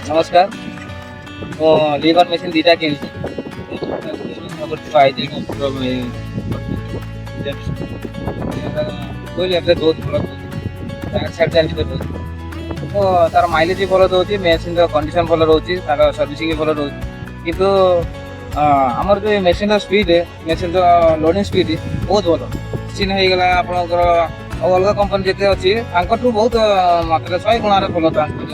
नमस्कार। ମୁଁ liver machine ଦୁଇଟା କିଣିଛି। କହିଲି ଏବେ ବହୁତ ଭଲ ତ ତାର ମାଇଲେଜ ବି ଭଲ ଦେଉଛି, ମେସିନ୍ର କଣ୍ଡିସନ୍ ଭଲ ରହୁଛି, ତାର ସର୍ଭିସିଂ ବି ଭଲ ରହୁଛି। କିନ୍ତୁ ଆମର ଯେଉଁ ମେସିନ୍ର ମେସିନ୍ର ଲୋଡ଼ିଂ ସ୍ପିଡ୍ ବହୁତ ଭଲ। ମେସିନ୍ ହେଇଗଲା ଆପଣଙ୍କର ଆଉ ଅଲଗା କମ୍ପାନୀ ଯେତେ ଅଛି ତାଙ୍କଠୁ ବହୁତ ମାତ୍ରାରେ 100 ଗୁଣରେ ଭଲ ଟ୍ରାନ୍ସପୋର୍ଟ।